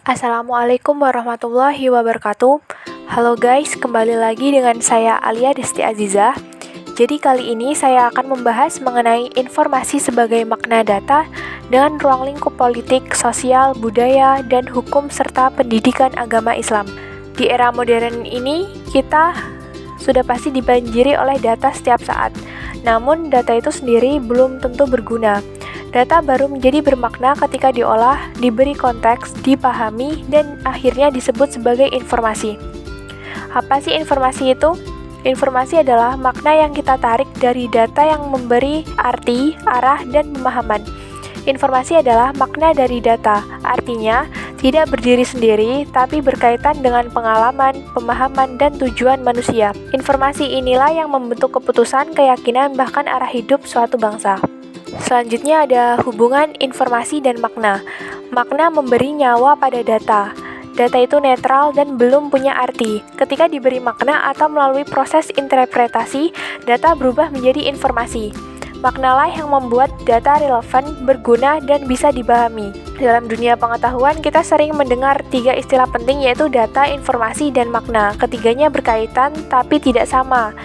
Assalamualaikum warahmatullahi wabarakatuh. Halo guys, kembali lagi dengan saya Alia Desti Azizah. Jadi kali ini saya akan membahas mengenai informasi sebagai makna data dengan ruang lingkup politik, sosial, budaya, dan hukum serta pendidikan agama Islam. Di era modern ini, kita sudah pasti dibanjiri oleh data setiap saat. Namun, data itu sendiri belum tentu berguna. Data baru menjadi bermakna ketika diolah, diberi konteks, dipahami, dan akhirnya disebut sebagai informasi. Apa sih informasi itu? Informasi adalah makna yang kita tarik dari data yang memberi arti, arah, dan pemahaman. Informasi adalah makna dari data, artinya tidak berdiri sendiri, tapi berkaitan dengan pengalaman, pemahaman, dan tujuan manusia. Informasi inilah yang membentuk keputusan, keyakinan, bahkan arah hidup suatu bangsa. Selanjutnya ada hubungan informasi dan makna. Makna memberi nyawa pada data. Data itu netral dan belum punya arti. Ketika diberi makna atau melalui proses interpretasi, data berubah menjadi informasi. Maknalah yang membuat data relevan, berguna, dan bisa dipahami. Dalam dunia pengetahuan, kita sering mendengar 3 istilah penting yaitu data, informasi, dan makna. Ketiganya berkaitan tapi tidak sama.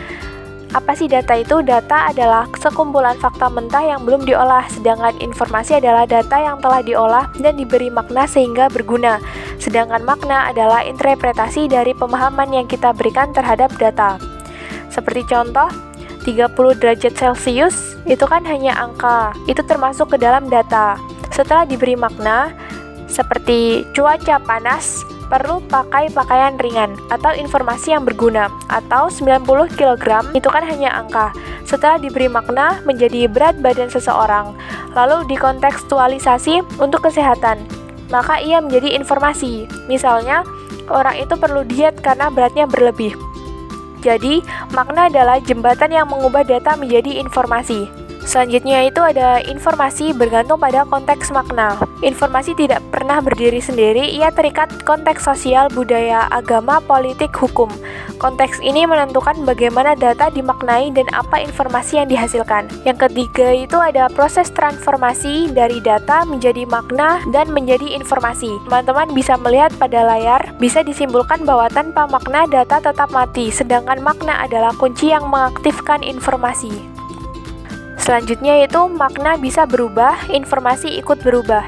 Apa sih data itu? Data adalah sekumpulan fakta mentah yang belum diolah, sedangkan informasi adalah data yang telah diolah dan diberi makna sehingga berguna. Sedangkan makna adalah interpretasi dari pemahaman yang kita berikan terhadap data. Seperti contoh, 30 derajat Celcius itu kan hanya angka, itu termasuk ke dalam data. Setelah diberi makna, seperti cuaca panas, perlu pakai pakaian ringan atau informasi yang berguna, atau 90 kg itu kan hanya angka. Setelah diberi makna menjadi berat badan seseorang, lalu dikontekstualisasi untuk kesehatan, maka ia menjadi informasi. Misalnya, orang itu perlu diet karena beratnya berlebih. Jadi, makna adalah jembatan yang mengubah data menjadi informasi. Selanjutnya itu ada informasi bergantung pada konteks makna. Informasi tidak pernah berdiri sendiri, ia terikat konteks sosial, budaya, agama, politik, hukum. Konteks ini menentukan bagaimana data dimaknai dan apa informasi yang dihasilkan. Yang ketiga itu ada proses transformasi dari data menjadi makna dan menjadi informasi. Teman-teman bisa melihat pada layar, bisa disimpulkan bahwa tanpa makna data tetap mati, sedangkan makna adalah kunci yang mengaktifkan informasi. Selanjutnya itu makna bisa berubah, informasi ikut berubah.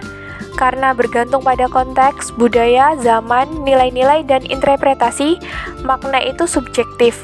Karena bergantung pada konteks, budaya, zaman, nilai-nilai, dan interpretasi, makna itu subjektif.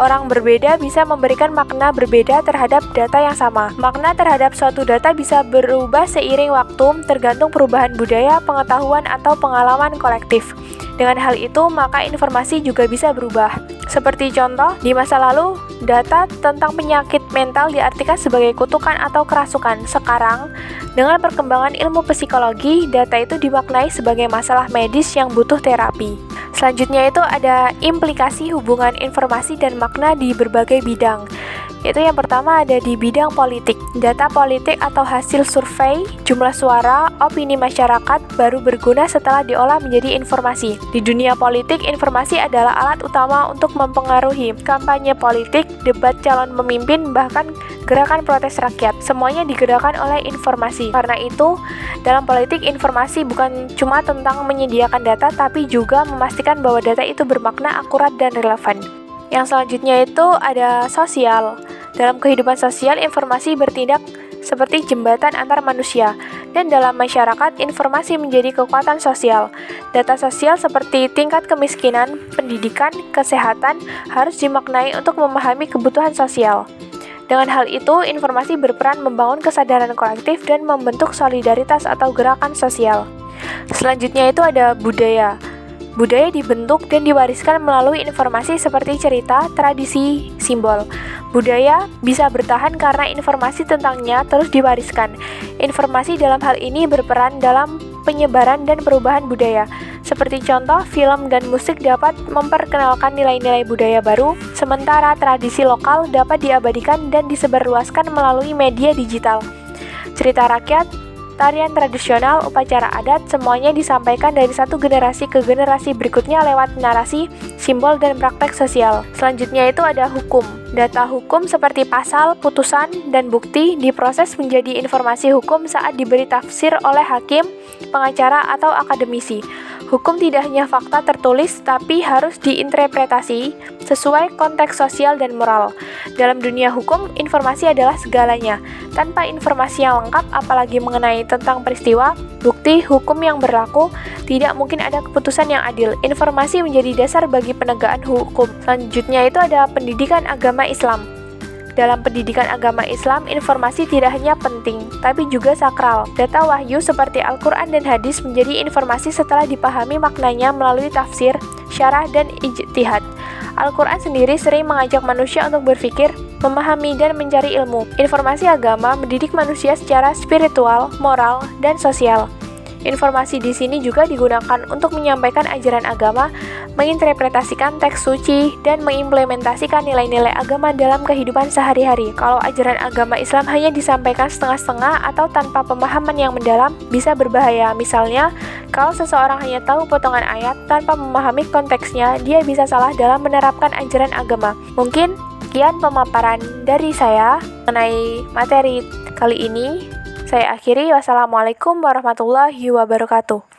Orang berbeda bisa memberikan makna berbeda terhadap data yang sama. Makna terhadap suatu data bisa berubah seiring waktu, tergantung perubahan budaya, pengetahuan, atau pengalaman kolektif. Dengan hal itu, maka informasi juga bisa berubah. Seperti contoh, di masa lalu, data tentang penyakit mental diartikan sebagai kutukan atau kerasukan. Sekarang, dengan perkembangan ilmu psikologi, data itu dimaknai sebagai masalah medis yang butuh terapi. Selanjutnya itu ada implikasi hubungan informasi dan makna di berbagai bidang. Itu yang pertama ada di bidang politik. Data politik atau hasil survei, jumlah suara, opini masyarakat baru berguna setelah diolah menjadi informasi. Di dunia politik, informasi adalah alat utama untuk mempengaruhi kampanye politik, debat calon pemimpin, bahkan gerakan protes rakyat. Semuanya digerakkan oleh informasi. Karena itu, dalam politik informasi bukan cuma tentang menyediakan data, tapi juga memastikan bahwa data itu bermakna, akurat, dan relevan. Yang selanjutnya itu ada sosial. Dalam kehidupan sosial, informasi bertindak seperti jembatan antar manusia, dan dalam masyarakat, informasi menjadi kekuatan sosial. Data sosial seperti tingkat kemiskinan, pendidikan, kesehatan harus dimaknai untuk memahami kebutuhan sosial. Dengan hal itu, informasi berperan membangun kesadaran kolektif dan membentuk solidaritas atau gerakan sosial. Selanjutnya itu ada budaya. Budaya dibentuk dan diwariskan melalui informasi seperti cerita, tradisi, simbol. Budaya bisa bertahan karena informasi tentangnya terus diwariskan. Informasi dalam hal ini berperan dalam penyebaran dan perubahan budaya. Seperti contoh, film dan musik dapat memperkenalkan nilai-nilai budaya baru, sementara tradisi lokal dapat diabadikan dan disebarluaskan melalui media digital. Cerita rakyat, tarian tradisional, upacara adat, semuanya disampaikan dari satu generasi ke generasi berikutnya lewat narasi, simbol, dan praktek sosial. Selanjutnya itu ada hukum. Data hukum seperti pasal, putusan, dan bukti diproses menjadi informasi hukum saat diberi tafsir oleh hakim, pengacara, atau akademisi. Hukum tidak hanya fakta tertulis, tapi harus diinterpretasi sesuai konteks sosial dan moral. Dalam dunia hukum, informasi adalah segalanya. Tanpa informasi yang lengkap, apalagi mengenai tentang peristiwa, bukti, hukum yang berlaku, tidak mungkin ada keputusan yang adil. Informasi menjadi dasar bagi penegakan hukum. Selanjutnya itu ada pendidikan agama Islam. Dalam pendidikan agama Islam, informasi tidak hanya penting, tapi juga sakral. Data wahyu seperti Al-Quran dan hadis menjadi informasi setelah dipahami maknanya melalui tafsir, syarah, dan ijtihad. Al-Quran sendiri sering mengajak manusia untuk berpikir, memahami, dan mencari ilmu. Informasi agama mendidik manusia secara spiritual, moral, dan sosial. Informasi di sini juga digunakan untuk menyampaikan ajaran agama, menginterpretasikan teks suci, dan mengimplementasikan nilai-nilai agama dalam kehidupan sehari-hari. Kalau ajaran agama Islam hanya disampaikan setengah-setengah atau tanpa pemahaman yang mendalam, bisa berbahaya. Misalnya, kalau seseorang hanya tahu potongan ayat tanpa memahami konteksnya, dia bisa salah dalam menerapkan ajaran agama. Mungkin sekian pemaparan dari saya mengenai materi kali ini. Saya akhiri, wassalamualaikum warahmatullahi wabarakatuh.